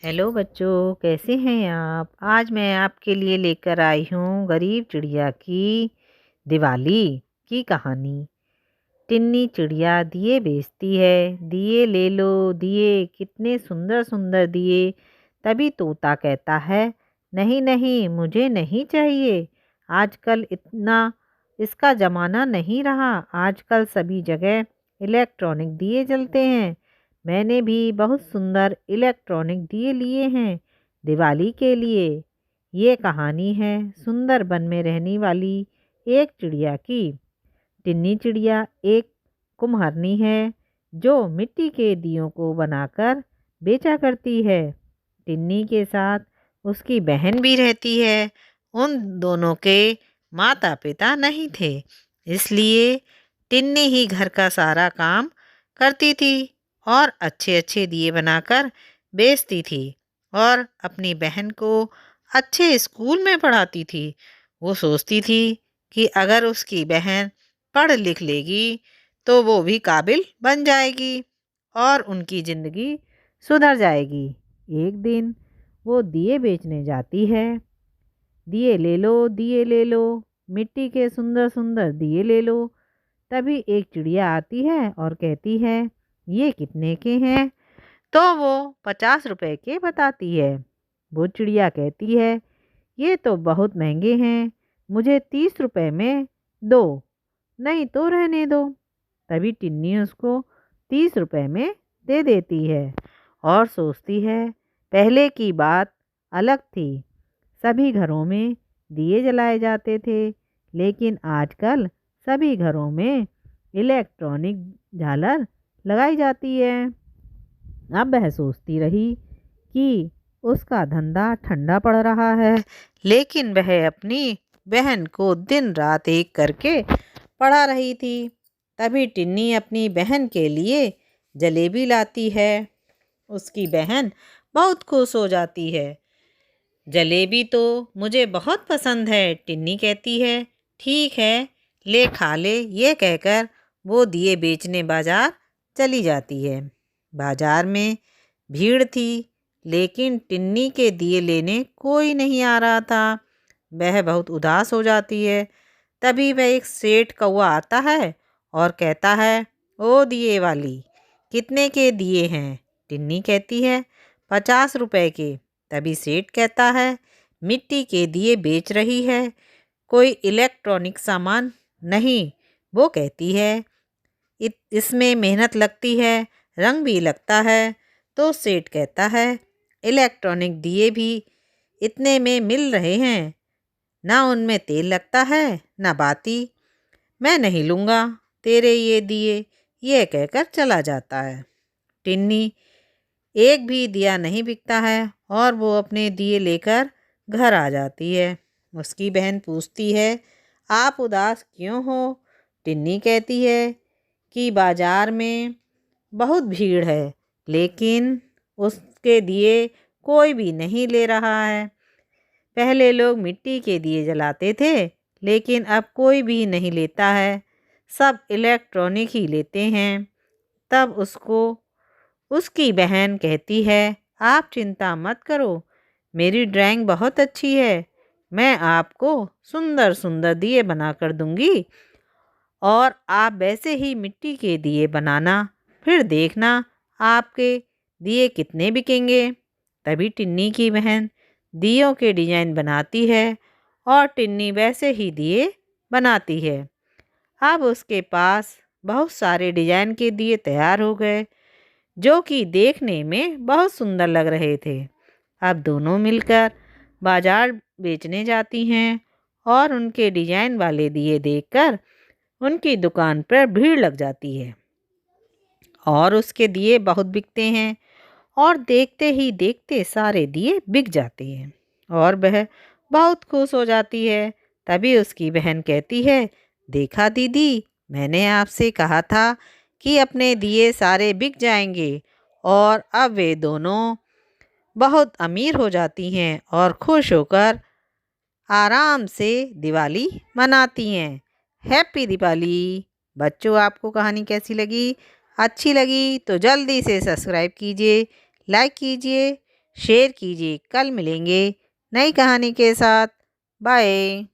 Hello बच्चों, कैसे हैं आप। आज मैं आपके लिए लेकर आई हूँ गरीब चिड़िया की दिवाली की कहानी। टिन्नी चिड़िया दिए बेचती है। दिए ले लो दिए, कितने सुंदर सुंदर दिए। तभी तोता कहता है, नहीं नहीं मुझे नहीं चाहिए। आजकल इतना इसका ज़माना नहीं रहा। आजकल सभी जगह इलेक्ट्रॉनिक दिए जलते हैं। मैंने भी बहुत सुंदर इलेक्ट्रॉनिक दिए लिए हैं दिवाली के लिए। ये कहानी है सुंदर वन में रहने वाली एक चिड़िया की। टिन्नी चिड़िया एक कुम्हारनी है जो मिट्टी के दियों को बनाकर बेचा करती है। टिन्नी के साथ उसकी बहन भी रहती है। उन दोनों के माता पिता नहीं थे, इसलिए टिन्नी ही घर का सारा काम करती थी और अच्छे अच्छे दिए बनाकर बेचती थी और अपनी बहन को अच्छे स्कूल में पढ़ाती थी। वो सोचती थी कि अगर उसकी बहन पढ़ लिख लेगी तो वो भी काबिल बन जाएगी और उनकी ज़िंदगी सुधर जाएगी। एक दिन वो दिए बेचने जाती है। दिए ले लो दिए ले लो, मिट्टी के सुंदर सुंदर दिए ले लो। तभी एक चिड़िया आती है और कहती है, ये कितने के हैं। तो वो 50 रुपए के बताती है। वो चिड़िया कहती है, ये तो बहुत महंगे हैं, मुझे 30 रुपए में दो, नहीं तो रहने दो। तभी टिन्नी उसको 30 रुपए में दे देती है और सोचती है, पहले की बात अलग थी। सभी घरों में दिए जलाए जाते थे, लेकिन आजकल सभी घरों में इलेक्ट्रॉनिक झालर लगाई जाती है। अब वह सोचती रही कि उसका धंधा ठंडा पड़ रहा है, लेकिन वह अपनी बहन को दिन रात एक करके पढ़ा रही थी। तभी टिन्नी अपनी बहन के लिए जलेबी लाती है। उसकी बहन बहुत खुश हो जाती है। जलेबी तो मुझे बहुत पसंद है, टिन्नी कहती है। ठीक है, ले खा ले, ये कहकर वो दिए बेचने बाजार चली जाती है। बाजार में भीड़ थी, लेकिन टिन्नी के दिए लेने कोई नहीं आ रहा था। वह बहुत उदास हो जाती है। तभी वह एक सेठ कौआ आता है और कहता है, ओ दिए वाली, कितने के दिए हैं। टिन्नी कहती है, 50 रुपए के। तभी सेठ कहता है, मिट्टी के दिए बेच रही है, कोई इलेक्ट्रॉनिक सामान नहीं। वो कहती है, इसमें मेहनत लगती है, रंग भी लगता है। तो सेठ कहता है, इलेक्ट्रॉनिक दिए भी इतने में मिल रहे हैं, ना उनमें तेल लगता है ना बाती। मैं नहीं लूँगा तेरे ये दिए, ये कहकर चला जाता है। टिन्नी एक भी दिया नहीं बिकता है और वो अपने दिए लेकर घर आ जाती है। उसकी बहन पूछती है, आप उदास क्यों हो। टिन्नी कहती है कि बाजार में बहुत भीड़ है, लेकिन उसके दिए कोई भी नहीं ले रहा है। पहले लोग मिट्टी के दिए जलाते थे, लेकिन अब कोई भी नहीं लेता है, सब इलेक्ट्रॉनिक ही लेते हैं। तब उसकी बहन कहती है, आप चिंता मत करो, मेरी ड्राइंग बहुत अच्छी है, मैं आपको सुंदर सुंदर दिए बनाकर दूंगी और आप वैसे ही मिट्टी के दिए बनाना, फिर देखना आपके दिए कितने बिकेंगे। तभी टिन्नी की बहन दियों के डिजाइन बनाती है और टिन्नी वैसे ही दिए बनाती है। अब उसके पास बहुत सारे डिजाइन के दिए तैयार हो गए, जो कि देखने में बहुत सुंदर लग रहे थे। अब दोनों मिलकर बाजार बेचने जाती हैं और उनके डिजाइन वाले दिए देखकर उनकी दुकान पर भीड़ लग जाती है और उसके दिए बहुत बिकते हैं और देखते ही देखते सारे दिए बिक जाते हैं और वह बहुत खुश हो जाती है। तभी उसकी बहन कहती है, देखा दीदी, मैंने आपसे कहा था कि अपने दिए सारे बिक जाएंगे। और अब वे दोनों बहुत अमीर हो जाती हैं और खुश होकर आराम से दिवाली मनाती हैं। हैप्पी दिवाली। बच्चों, आपको कहानी कैसी लगी? अच्छी लगी तो जल्दी से सब्सक्राइब कीजिए, लाइक कीजिए शेयर कीजिए। कल मिलेंगे नई कहानी के साथ। बाय।